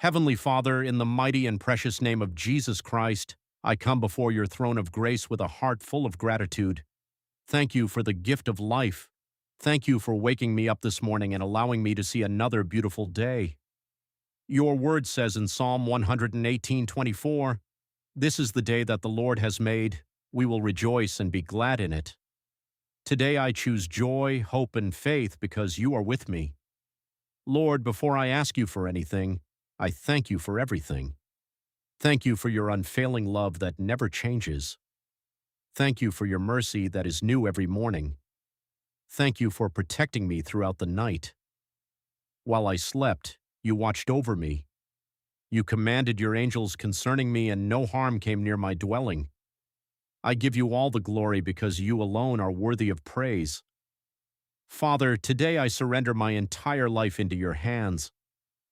Heavenly Father, in the mighty and precious name of Jesus Christ, I come before your throne of grace with a heart full of gratitude. Thank you for the gift of life. Thank you for waking me up this morning and allowing me to see another beautiful day. Your word says in Psalm 118:24, "This is the day that the Lord has made. We will rejoice and be glad in it." Today I choose joy, hope, and faith because you are with me. Lord, before I ask you for anything, I thank you for everything. Thank you for your unfailing love that never changes. Thank you for your mercy that is new every morning. Thank you for protecting me throughout the night. While I slept, you watched over me. You commanded your angels concerning me, and no harm came near my dwelling. I give you all the glory because you alone are worthy of praise. Father, today I surrender my entire life into your hands.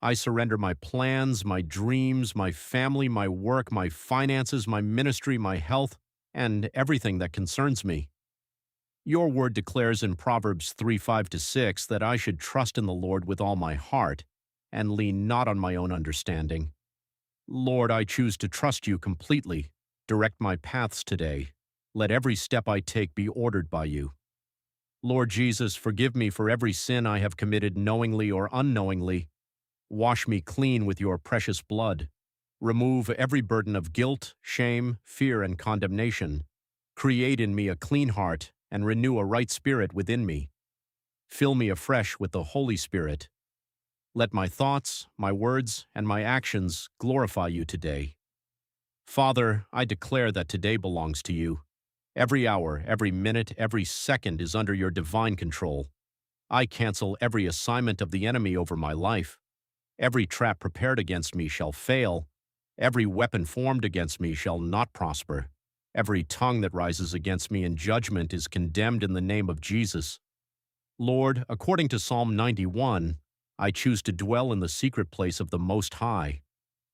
I surrender my plans, my dreams, my family, my work, my finances, my ministry, my health, and everything that concerns me. Your word declares in Proverbs 3:5-6 that I should trust in the Lord with all my heart and lean not on my own understanding. Lord, I choose to trust you completely. Direct my paths today. Let every step I take be ordered by you. Lord Jesus, forgive me for every sin I have committed knowingly or unknowingly. Wash me clean with your precious blood. Remove every burden of guilt, shame, fear, and condemnation. Create in me a clean heart and renew a right spirit within me. Fill me afresh with the Holy Spirit. Let my thoughts, my words, and my actions glorify you today. Father, I declare that today belongs to you. Every hour, every minute, every second is under your divine control. I cancel every assignment of the enemy over my life. Every trap prepared against me shall fail. Every weapon formed against me shall not prosper. Every tongue that rises against me in judgment is condemned in the name of Jesus. Lord, according to Psalm 91, I choose to dwell in the secret place of the Most High.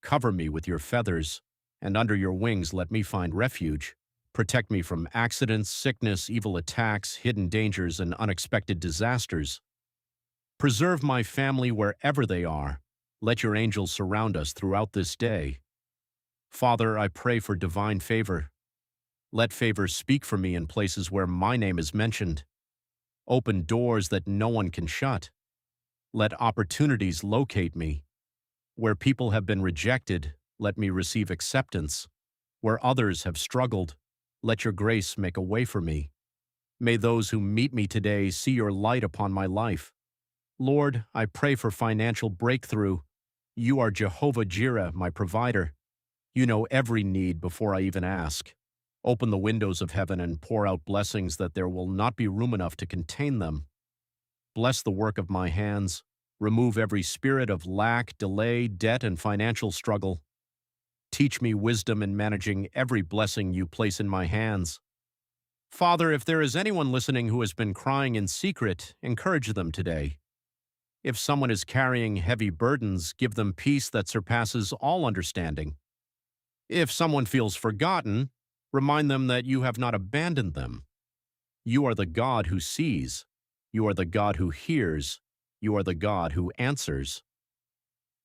Cover me with your feathers, and under your wings let me find refuge. Protect me from accidents, sickness, evil attacks, hidden dangers, and unexpected disasters. Preserve my family wherever they are. Let your angels surround us throughout this day. Father, I pray for divine favor. Let favor speak for me in places where my name is mentioned. Open doors that no one can shut. Let opportunities locate me. Where people have been rejected, let me receive acceptance. Where others have struggled, let your grace make a way for me. May those who meet me today see your light upon my life. Lord, I pray for financial breakthrough. You are Jehovah Jireh, my provider. You know every need before I even ask. Open the windows of heaven and pour out blessings that there will not be room enough to contain them. Bless the work of my hands. Remove every spirit of lack, delay, debt, and financial struggle. Teach me wisdom in managing every blessing you place in my hands. Father, if there is anyone listening who has been crying in secret, encourage them today. If someone is carrying heavy burdens, give them peace that surpasses all understanding. If someone feels forgotten, remind them that you have not abandoned them. You are the God who sees. You are the God who hears. You are the God who answers.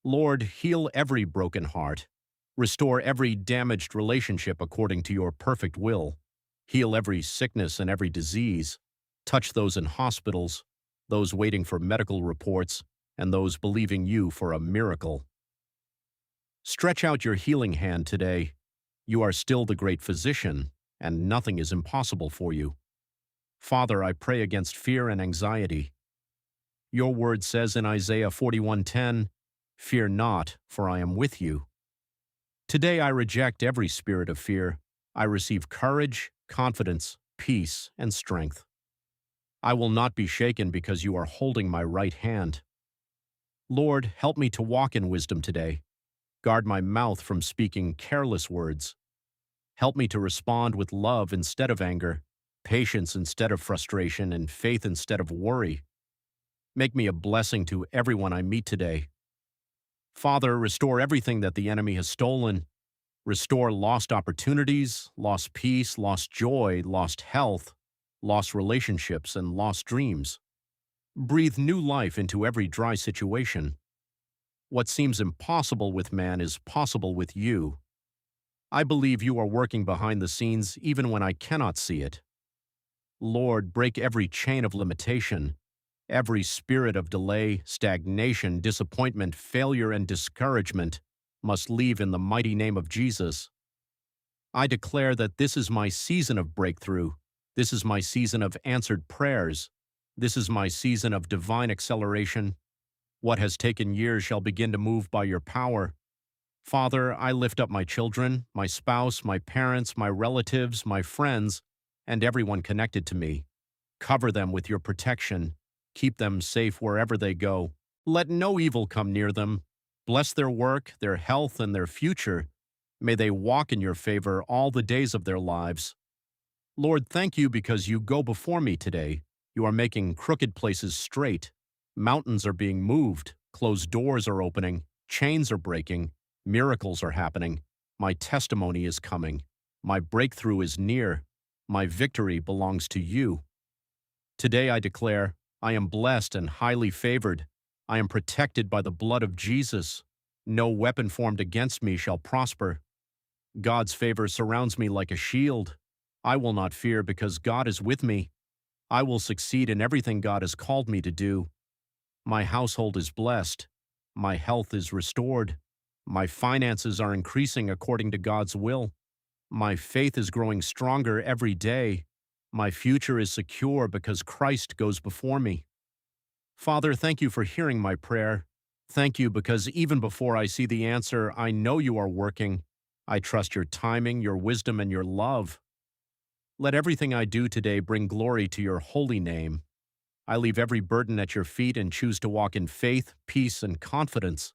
Lord, heal every broken heart. Restore every damaged relationship according to your perfect will. Heal every sickness and every disease. Touch those in hospitals, those waiting for medical reports, and those believing you for a miracle. Stretch out your healing hand today. You are still the great physician, and nothing is impossible for you. Father, I pray against fear and anxiety. Your word says in Isaiah 41:10, "Fear not, for I am with you." Today I reject every spirit of fear. I receive courage, confidence, peace, and strength. I will not be shaken because you are holding my right hand. Lord, help me to walk in wisdom today. Guard my mouth from speaking careless words. Help me to respond with love instead of anger, patience instead of frustration, and faith instead of worry. Make me a blessing to everyone I meet today. Father, restore everything that the enemy has stolen. Restore lost opportunities, lost peace, lost joy, lost health, lost relationships, and lost dreams. Breathe new life into every dry situation. What seems impossible with man is possible with you. I believe you are working behind the scenes even when I cannot see it. Lord, break every chain of limitation, every spirit of delay, stagnation, disappointment, failure, and discouragement must leave in the mighty name of Jesus. I declare that this is my season of breakthrough. This is my season of answered prayers. This is my season of divine acceleration. What has taken years shall begin to move by your power. Father, I lift up my children, my spouse, my parents, my relatives, my friends, and everyone connected to me. Cover them with your protection. Keep them safe wherever they go. Let no evil come near them. Bless their work, their health, and their future. May they walk in your favor all the days of their lives. Lord, thank you because you go before me today. You are making crooked places straight. Mountains are being moved. Closed doors are opening. Chains are breaking. Miracles are happening. My testimony is coming. My breakthrough is near. My victory belongs to you. Today I declare, I am blessed and highly favored. I am protected by the blood of Jesus. No weapon formed against me shall prosper. God's favor surrounds me like a shield. I will not fear because God is with me. I will succeed in everything God has called me to do. My household is blessed. My health is restored. My finances are increasing according to God's will. My faith is growing stronger every day. My future is secure because Christ goes before me. Father, thank you for hearing my prayer. Thank you because even before I see the answer, I know you are working. I trust your timing, your wisdom, and your love. Let everything I do today bring glory to your holy name. I leave every burden at your feet and choose to walk in faith, peace, and confidence.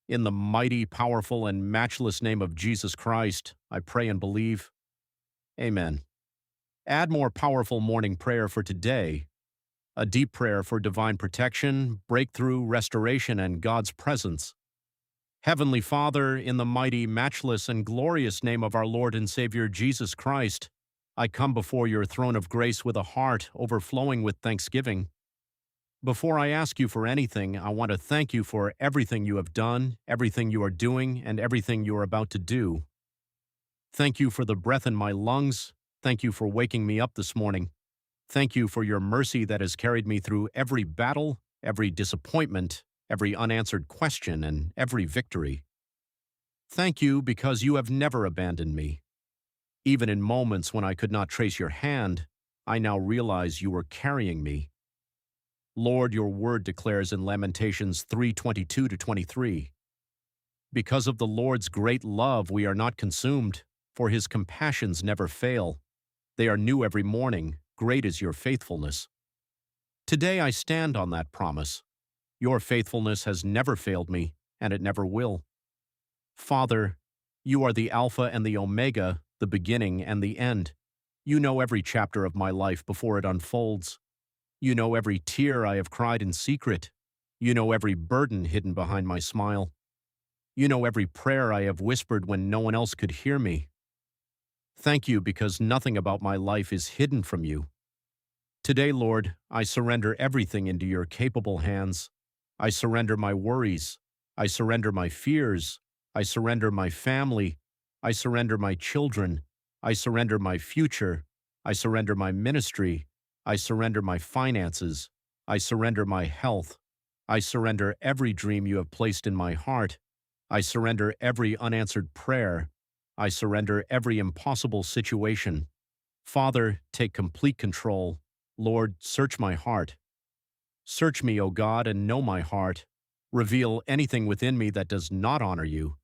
In the mighty, powerful, and matchless name of Jesus Christ, I pray and believe. Amen. Add more powerful morning prayer for today. A deep prayer for divine protection, breakthrough, restoration, and God's presence. Heavenly Father, in the mighty, matchless, and glorious name of our Lord and Savior Jesus Christ, I come before your throne of grace with a heart overflowing with thanksgiving. Before I ask you for anything, I want to thank you for everything you have done, everything you are doing, and everything you are about to do. Thank you for the breath in my lungs. Thank you for waking me up this morning. Thank you for your mercy that has carried me through every battle, every disappointment, every unanswered question, and every victory. Thank you because you have never abandoned me. Even in moments when I could not trace your hand, I now realize you were carrying me. Lord, your word declares in Lamentations 3:22-23, because of the Lord's great love we are not consumed, for his compassions never fail. They are new every morning. Great is your faithfulness. Today I stand on that promise. Your faithfulness has never failed me, and it never will. Father, you are the Alpha and the Omega, the beginning and the end. You know every chapter of my life before it unfolds. You know every tear I have cried in secret. You know every burden hidden behind my smile. You know every prayer I have whispered when no one else could hear me. Thank you because nothing about my life is hidden from you. Today, Lord, I surrender everything into your capable hands. I surrender my worries. I surrender my fears. I surrender my family. I surrender my children. I surrender my future. I surrender my ministry. I surrender my finances. I surrender my health. I surrender every dream you have placed in my heart. I surrender every unanswered prayer. I surrender every impossible situation. Father, take complete control. Lord, search my heart. Search me, O God, and know my heart. Reveal anything within me that does not honor you.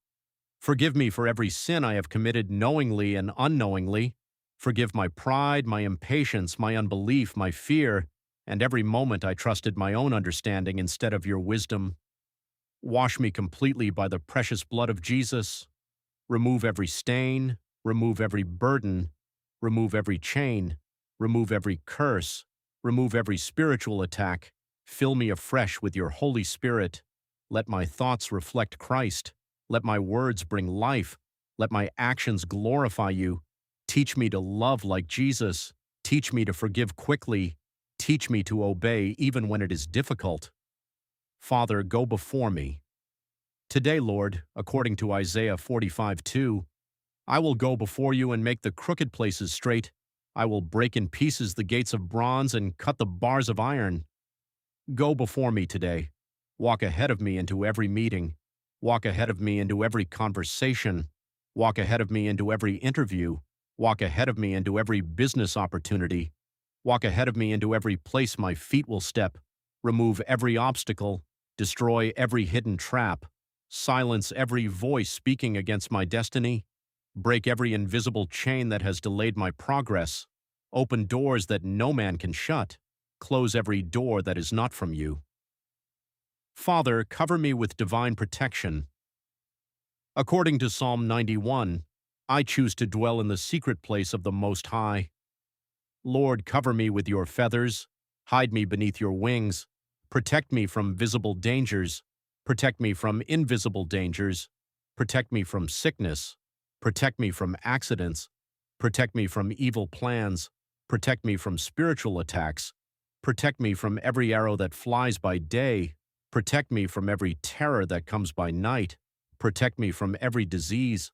Forgive me for every sin I have committed knowingly and unknowingly. Forgive my pride, my impatience, my unbelief, my fear, and every moment I trusted my own understanding instead of your wisdom. Wash me completely by the precious blood of Jesus. Remove every stain, remove every burden, remove every chain, remove every curse, remove every spiritual attack. Fill me afresh with your Holy Spirit. Let my thoughts reflect Christ. Let my words bring life. Let my actions glorify you. Teach me to love like Jesus. Teach me to forgive quickly. Teach me to obey even when it is difficult. Father, go before me. Today, Lord, according to Isaiah 45:2, I will go before you and make the crooked places straight. I will break in pieces the gates of bronze and cut the bars of iron. Go before me today. Walk ahead of me into every meeting. Walk ahead of me into every conversation. Walk ahead of me into every interview. Walk ahead of me into every business opportunity. Walk ahead of me into every place my feet will step. Remove every obstacle. Destroy every hidden trap. Silence every voice speaking against my destiny. Break every invisible chain that has delayed my progress. Open doors that no man can shut. Close every door that is not from you. Father, cover me with divine protection. According to Psalm 91, I choose to dwell in the secret place of the Most High. Lord, cover me with your feathers. Hide me beneath your wings. Protect me from visible dangers. Protect me from invisible dangers. Protect me from sickness. Protect me from accidents. Protect me from evil plans. Protect me from spiritual attacks. Protect me from every arrow that flies by day. Protect me from every terror that comes by night. Protect me from every disease.